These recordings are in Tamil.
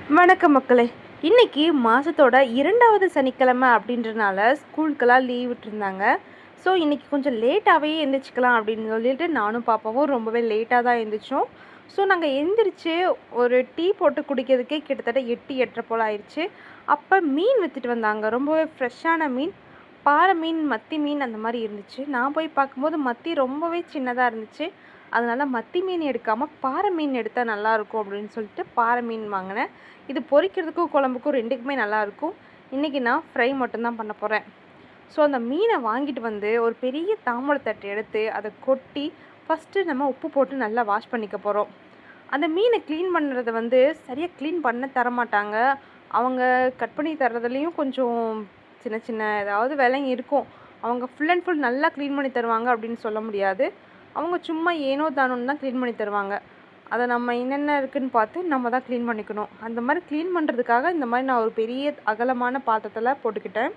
வணக்கம் மக்களே. இன்னைக்கு மாதத்தோட 2வது சனிக்கிழமை அப்படின்றனால ஸ்கூலுக்கெல்லாம் லீவ் விட்டுருந்தாங்க. ஸோ இன்னைக்கு கொஞ்சம் லேட்டாகவே எந்திரிச்சிக்கலாம் அப்படின்னு சொல்லிட்டு நானும் பாப்பாவும் ரொம்பவே லேட்டாக தான் எழுந்திரிச்சோம். ஸோ நாங்கள் எந்திரிச்சு ஒரு டீ போட்டு குடிக்கிறதுக்கே கிட்டத்தட்ட 8 8:30 போல் ஆயிடுச்சு. அப்போ மீன் விற்றுட்டு வந்தாங்க. ரொம்பவே ஃப்ரெஷ்ஷான மீன், பாறை மீன், மத்தி மீன் அந்த மாதிரி இருந்துச்சு. நான் போய் பார்க்கும்போது மத்தி ரொம்பவே சின்னதாக இருந்துச்சு. அதனால் மத்தி மீன் எடுக்காமல் பாறை மீன் எடுத்தால் நல்லாயிருக்கும் அப்படின்னு சொல்லிட்டு பாறை மீன் வாங்கினேன். இது பொரிக்கிறதுக்கும் குழம்புக்கும் ரெண்டுக்குமே நல்லாயிருக்கும். இன்றைக்கி நான் ஃப்ரை மட்டும்தான் பண்ண போகிறேன். ஸோ அந்த மீனை வாங்கிட்டு வந்து ஒரு பெரிய தாம்பூலத்தட்டு எடுத்து அதை கொட்டி ஃபஸ்ட்டு நம்ம உப்பு போட்டு நல்லா வாஷ் பண்ணிக்க போகிறோம். அந்த மீனை க்ளீன் பண்ணுறதை சரியாக க்ளீன் பண்ண தரமாட்டாங்க. அவங்க கட் பண்ணி தர்றதுலேயும் கொஞ்சம் சின்ன சின்ன ஏதாவது வேலைங்க இருக்கும். அவங்க ஃபுல் அண்ட் ஃபுல் நல்லா க்ளீன் பண்ணி தருவாங்க அப்படின்னு சொல்ல முடியாது. அவங்க சும்மா ஏனோ தானோன்னு தான் க்ளீன் பண்ணி தருவாங்க. அதை நம்ம என்னென்ன இருக்குதுன்னு பார்த்து நம்ம தான் க்ளீன் பண்ணிக்கணும். அந்த மாதிரி க்ளீன் பண்ணுறதுக்காக இந்த மாதிரி நான் ஒரு பெரிய அகலமான பாத்திரத்தில் போட்டுக்கிட்டேன்.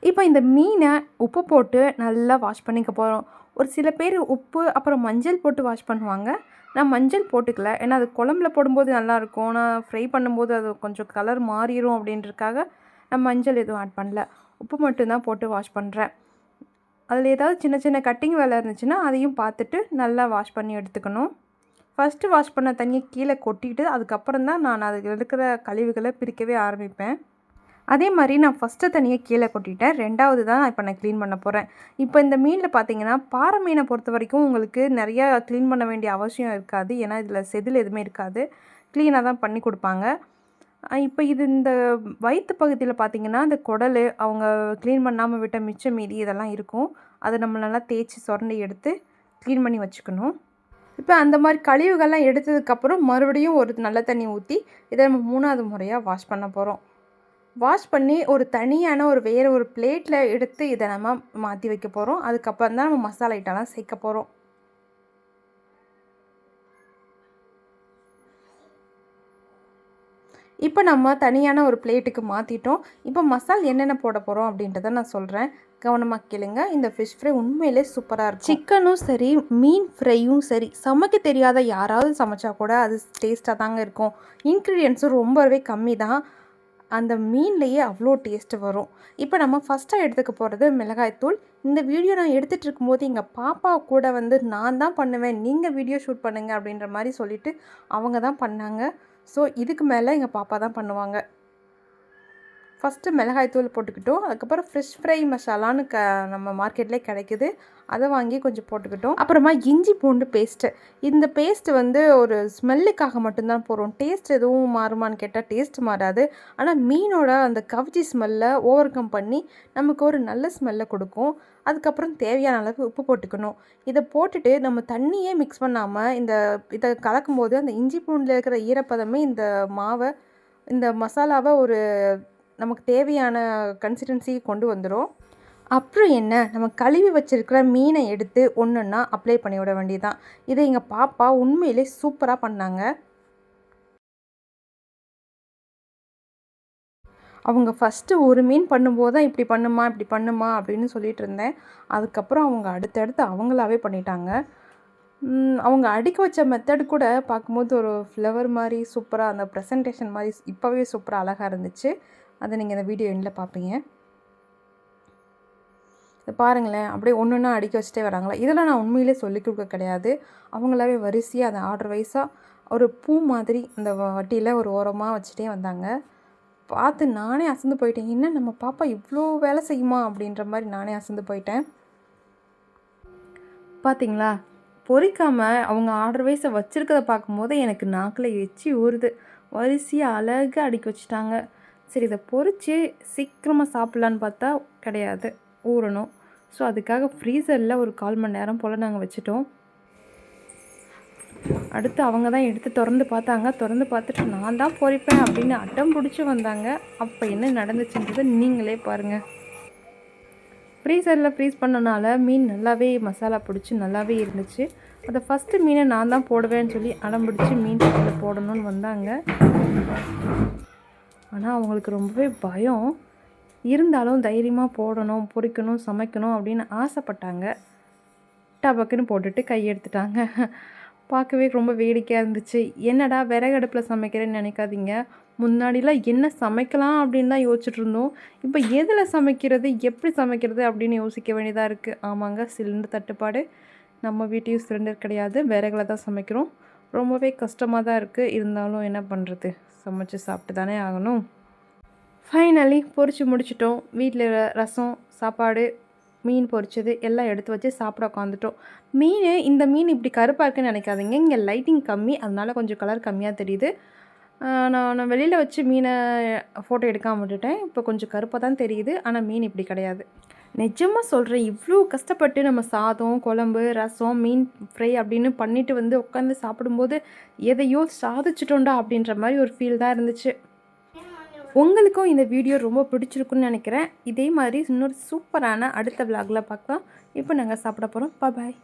இப்போ இந்த மீனை உப்பு போட்டு நல்லா வாஷ் பண்ணிக்க போகிறோம். ஒரு சில பேர் உப்பு அப்புறம் மஞ்சள் போட்டு வாஷ் பண்ணுவாங்க. நான் மஞ்சள் போட்டுக்கல, ஏன்னா அது குழம்புல போடும்போது நல்லாயிருக்கும். நான் ஃப்ரை பண்ணும்போது அது கொஞ்சம் கலர் மாறிடும் அப்படின்றதுக்காக நான் மஞ்சள் எதுவும் ஆட் பண்ணல. உப்பு மட்டும்தான் போட்டு வாஷ் பண்ணுறேன். அதில் ஏதாவது சின்ன சின்ன கட்டிங் வேலை இருந்துச்சுன்னா அதையும் பார்த்துட்டு நல்லா வாஷ் பண்ணி எடுத்துக்கணும். ஃபஸ்ட்டு வாஷ் பண்ண தண்ணியை கீழே கொட்டிட்டு அதுக்கப்புறம் தான் நான் அதில் இருக்கிற கழிவுகளை பிரிக்கவே ஆரம்பிப்பேன். அதே மாதிரி நான் ஃபஸ்ட்டு தண்ணியை கீழே கொட்டிட்டேன். 2வது தான் இப்போ நான் க்ளீன் பண்ண போகிறேன். இப்போ இந்த மீனில் பார்த்தீங்கன்னா பாறை மீனை பொறுத்த வரைக்கும் உங்களுக்கு நிறையா க்ளீன் பண்ண வேண்டிய அவசியம் இருக்காது. ஏன்னா இதில் செதில் எதுவுமே இருக்காது. க்ளீனாக தான் பண்ணி கொடுப்பாங்க. இப்போ இது இந்த வயிற்று பகுதியில் பார்த்திங்கன்னா இந்த குடல் அவங்க க்ளீன் பண்ணாமல் விட்ட மிச்சம் மீதி இதெல்லாம் இருக்கும். அதை நம்ம நல்லா தேய்ச்சி சுரண்டி எடுத்து க்ளீன் பண்ணி வச்சுக்கணும். இப்போ அந்த மாதிரி கழிவுகள்லாம் எடுத்ததுக்கப்புறம் மறுபடியும் ஒரு நல்ல தண்ணி ஊற்றி இதை நம்ம 3வது முறையாக வாஷ் பண்ண போகிறோம். வாஷ் பண்ணி ஒரு தனியான வேறு ஒரு பிளேட்டில் எடுத்து இதை நம்ம மாற்றி வைக்க போகிறோம். அதுக்கப்புறம் தான் நம்ம மசாலா ஐட்டம்லாம் சேர்க்க போகிறோம். இப்போ நம்ம தனியான ஒரு பிளேட்டுக்கு மாற்றிட்டோம். இப்போ மசாலா என்னென்ன போட போகிறோம் அப்படின்றத நான் சொல்கிறேன், கவனமாக கேளுங்க. இந்த ஃபிஷ் ஃப்ரை உண்மையிலே சூப்பராக இருக்கும். சிக்கனும் சரி, மீன் ஃப்ரையும் சரி, சமைக்க தெரியாத யாராவது சமைச்சா கூட அது டேஸ்ட்டாக தாங்க இருக்கும். இன்க்ரீடியன்ஸும் ரொம்பவே கம்மி தான். அந்த மீன்லேயே அவ்வளோ டேஸ்ட்டு வரும். இப்போ நம்ம ஃபஸ்ட்டாக எடுத்துக்க போகிறது மிளகாய்த்தூள். இந்த வீடியோ நான் எடுத்துகிட்டு இருக்கும்போது எங்கள் பாப்பா கூட நான் தான் பண்ணுவேன், நீங்கள் வீடியோ ஷூட் பண்ணுங்கள் அப்படின்ற மாதிரி சொல்லிவிட்டு அவங்க தான் பண்ணாங்க. ஸோ இதுக்கு மேலே எங்கள் பாப்பா தான் பண்ணுவாங்க. ஃபஸ்ட்டு மிளகாய்த்தூள் போட்டுக்கிட்டோம். அதுக்கப்புறம் ஃபிஷ் ஃப்ரை மசாலான்னு நம்ம மார்க்கெட்லேயே கிடைக்குது, அதை வாங்கி கொஞ்சம் போட்டுக்கிட்டோம். அப்புறமா இஞ்சி பூண்டு பேஸ்ட்டு. இந்த பேஸ்ட்டு ஒரு ஸ்மெல்லுக்காக மட்டும்தான் போடுறோம். டேஸ்ட் எதுவும் மாறுமான்னு கேட்டால் டேஸ்ட் மாறாது. ஆனால் மீனோட அந்த கவுச்சி ஸ்மெல்லை ஓவர் கம் பண்ணி நமக்கு ஒரு நல்ல ஸ்மெல்லை கொடுக்கும். அதுக்கப்புறம் தேவையான அளவு உப்பு போட்டுக்கணும். இதை போட்டுட்டு நம்ம தண்ணியே மிக்ஸ் பண்ணாமல் இதை கலக்கும்போது அந்த இஞ்சி பூண்டில் இருக்கிற ஈரப்பதமே இந்த மசாலாவை நமக்கு தேவையான கன்சிஸ்டன்சி கொண்டு வந்துடும். அப்புறம் என்ன, நம்ம கழுவி வச்சுருக்கிற மீனை எடுத்து ஒன்றுன்னா அப்ளை பண்ணி விட வேண்டியதுதான். இதை எங்கள் பாப்பா உண்மையிலே சூப்பராக பண்ணாங்க. அவங்க ஃபஸ்ட்டு ஒரு மீன் பண்ணும்போது தான் இப்படி பண்ணுமா அப்படின்னு சொல்லிட்டு இருந்தேன். அதுக்கப்புறம் அவங்க அடுத்தடுத்து அவங்களாவே பண்ணிட்டாங்க. அவங்க அடுக்கி வச்ச மெத்தட் கூட பார்க்கும்போது ஒரு ஃப்ளவர் மாதிரி சூப்பராக, அந்த ப்ரெசன்டேஷன் மாதிரி இப்போவே சூப்பராக அழகாக இருந்துச்சு. அதை நீங்கள் இந்த வீடியோ எண்டில் பார்ப்பீங்க. இதை பாருங்களேன், அப்படியே ஒன்றுன்னா அடுக்கி வச்சுட்டே வராங்களா. இதெல்லாம் நான் உண்மையிலே சொல்லிக் கொடுக்க கிடையாது. அவங்களாவே வரிசையாக அந்த ஆர்டர் வைஸாக ஒரு பூ மாதிரி அந்த வட்டியில் ஒரு ஓரமாக வச்சுட்டே வந்தாங்க. பார்த்து நானே அசந்து போயிட்டேன். என்ன நம்ம பாப்பா இவ்வளோ வேலை செய்யுமா அப்படின்ற மாதிரி நானே அசந்து போயிட்டேன். பார்த்திங்களா, பொறிக்காமல் அவங்க ஆர்டர் வைஸை வச்சுருக்கதை பார்க்கும்போது எனக்கு நாக்கில் எச்சி ஊறுது. வரிசையாக அழகாக அடுக்கி வச்சுட்டாங்க. சரி, இதை பொறிச்சு சீக்கிரமாக சாப்பிட்லான்னு பார்த்தா கிடையாது, ஊறணும். ஸோ அதுக்காக ஃப்ரீசரில் ஒரு 1/4 மணி நேரம் போல் நாங்கள் வச்சுட்டோம். அடுத்து அவங்க தான் எடுத்து திறந்து பார்த்தாங்க. திறந்து பார்த்துட்டு நான் தான் பொறிப்பேன் அப்படின்னு அடம் பிடிச்சி வந்தாங்க. அப்போ என்ன நடந்துச்சுன்றதை நீங்களே பாருங்கள். ஃப்ரீசரில் ஃப்ரீஸ் பண்ணனால மீன் நல்லாவே மசாலா பிடிச்சி நல்லாவே இருந்துச்சு. அதை ஃபஸ்ட்டு மீனை நான் தான் போடுவேன்னு சொல்லி அடம் பிடிச்சி மீன் சட்டியில் போடணும்னு வந்தாங்க. ஆனால் அவங்களுக்கு ரொம்பவே பயம். இருந்தாலும் தைரியமாக போடணும், பொரிக்கணும், சமைக்கணும் அப்படின்னு ஆசைப்பட்டாங்க. டபக்குன்னு போட்டுட்டு கையெடுத்துட்டாங்க. பார்க்கவே ரொம்ப வேடிக்கையாக இருந்துச்சு. என்னடா விறகு அடுப்பில் சமைக்கிறேன்னு நினைக்காதீங்க. முன்னாடிலாம் என்ன சமைக்கலாம் அப்படின்னு தான் யோசிச்சுட்டு இருந்தோம். இப்போ எதில் சமைக்கிறது, எப்படி சமைக்கிறது அப்படின்னு யோசிக்க வேண்டியதாக இருக்குது. ஆமாங்க, சிலிண்டர் தட்டுப்பாடு. நம்ம வீட்லேயும் சிலிண்டர் கிடையாது, விறகுல தான் சமைக்கிறோம். ரொம்பவே கஷ்டமாக தான் இருக்குது. இருந்தாலும் என்ன பண்ணுறது, சமைச்சு சாப்பிட்டு தானே ஆகணும். ஃபைனலி பொரிச்சு முடிச்சிட்டோம். வீட்டில் ரசம், சாப்பாடு, மீன் பொரிச்சது எல்லாம் எடுத்து வச்சு சாப்பிட உட்காந்துட்டோம். இந்த மீன் இப்படி கருப்பாக இருக்குன்னு நினைக்காதீங்க. இங்கே லைட்டிங் கம்மி, அதனால கொஞ்சம் கலர் கம்மியாக தெரியுது. நான் வெளியில் வச்சு மீனை ஃபோட்டோ எடுக்காம விட்டுட்டேன். இப்போ கொஞ்சம் கருப்பாக தான் தெரியுது, ஆனால் மீன் இப்படி கிடையாது. நிஜமாக சொல்கிறேன், இவ்வளோ கஷ்டப்பட்டு நம்ம சாதம், குழம்பு, ரசம், மீன் ஃப்ரை அப்படின்னு பண்ணிட்டு வந்து உட்காந்து சாப்பிடும்போது எதையோ சாதிச்சிட்டோண்டா அப்படின்ற மாதிரி ஒரு ஃபீல் தான் இருந்துச்சு. உங்களுக்கும் இந்த வீடியோ ரொம்ப பிடிச்சிருக்குன்னு நினைக்கிறேன். இதே மாதிரி இன்னொரு சூப்பரான அடுத்த விலாகில் பார்க்கலாம். இப்போ நாங்கள் சாப்பிட போகிறோம். பாய்.